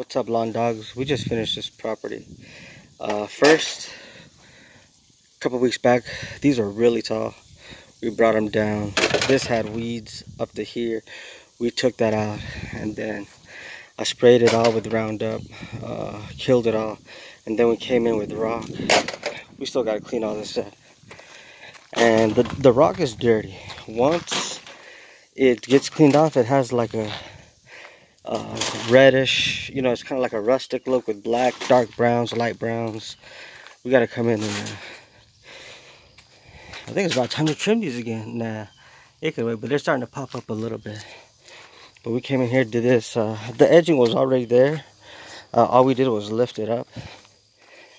What's up, lawn dogs? We just finished this property. First, a couple weeks back, these are really tall. We brought them down. This had weeds up to here. We took that out, and then I sprayed it all with Roundup, killed it all, and then we came in with rock. We still got to clean all this up. And the rock is dirty. Once it gets cleaned off, it has like a reddish, you know, it's kind of like a rustic look with black, dark browns, light browns. We got to come in and I think it's about time to trim these again. Nah, it could wait, but they're starting to pop up a little bit. But we came in here, did this. The edging was already there. All we did was lift it up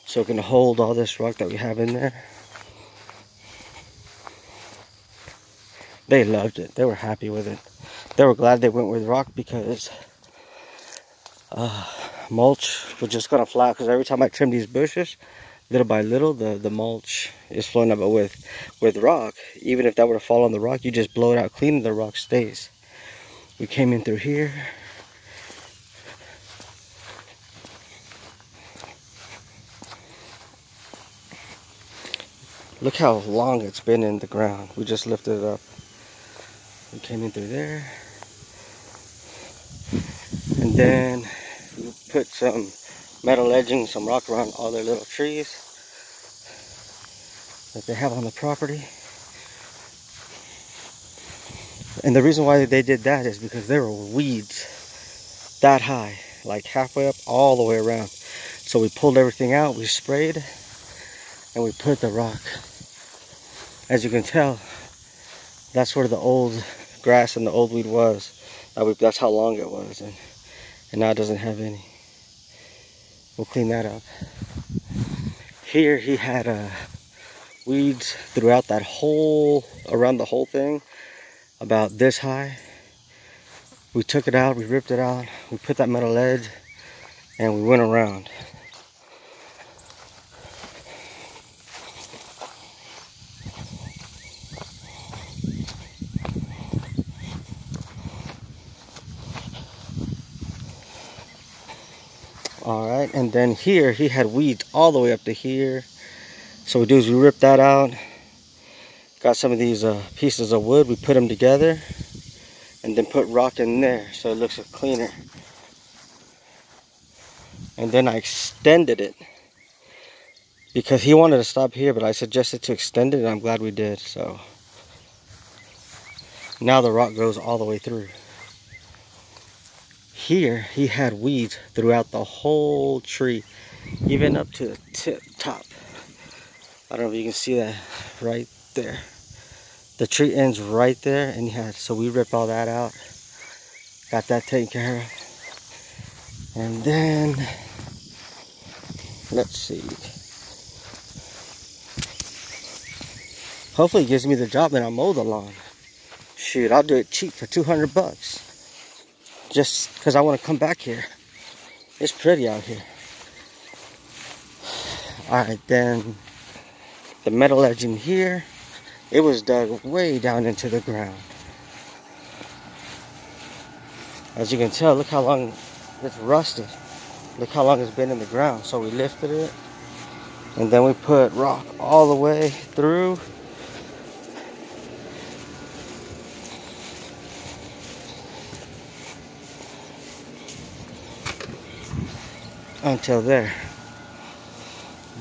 so it can hold all this rock that we have in there. They loved it. They were happy with it. They were glad they went with rock because mulch was just gonna fly out, because every time I trim these bushes little by little, the mulch is flowing up. But with rock, even if that were to fall on the rock, you just blow it out clean and the rock stays. We came in through here. Look how long it's been in the ground. We just lifted it up. We came in through there, and then we put some metal edging, some rock around all their little trees that they have on the property. And the reason why they did that is because there were weeds that high, like halfway up all the way around. So we pulled everything out, we sprayed, and we put the rock. As you can tell, that's where the old grass and the old weed was. That's how long it was, and now it doesn't have any. We'll clean that up. Here he had weeds throughout that whole, around the whole thing, about this high. We took it out, we ripped it out, we put that metal edge, and we went around. Alright, and then here he had weeds all the way up to here. So what we do is we rip that out. Got some of these pieces of wood, we put them together, and then put rock in there so it looks cleaner. And then I extended it because he wanted to stop here, but I suggested to extend it, and I'm glad we did. So now the rock goes all the way through. Here he had weeds throughout the whole tree, even up to the top. I don't know if you can see that right there. The tree ends right there, and so we ripped all that out, got that taken care of. And then let's see, hopefully it gives me the job and I'll mow the lawn. Shoot, I'll do it cheap for 200 bucks. Just because I want to come back here. It's pretty out here. Alright, then the metal edge in here, it was dug way down into the ground. As you can tell, look how long it's rusted. Look how long it's been in the ground. So we lifted it, and then we put rock all the way through. Until there.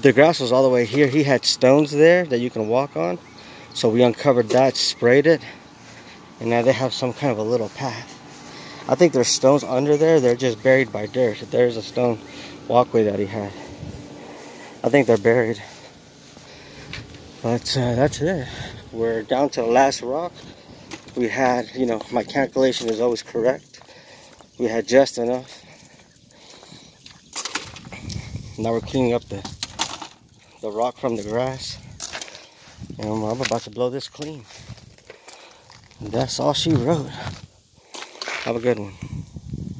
The grass was all the way here. He had stones there that you can walk on, so we uncovered that, sprayed it, and now they have some kind of a little path. I think there's stones under there. They're just buried by dirt. There's a stone walkway that he had. I think they're buried. But that's it. We're down to the last rock. We had, you know, my calculation is always correct. We had just enough. Now we're cleaning up the rock from the grass, and I'm about to blow this clean. And that's all she wrote. Have a good one.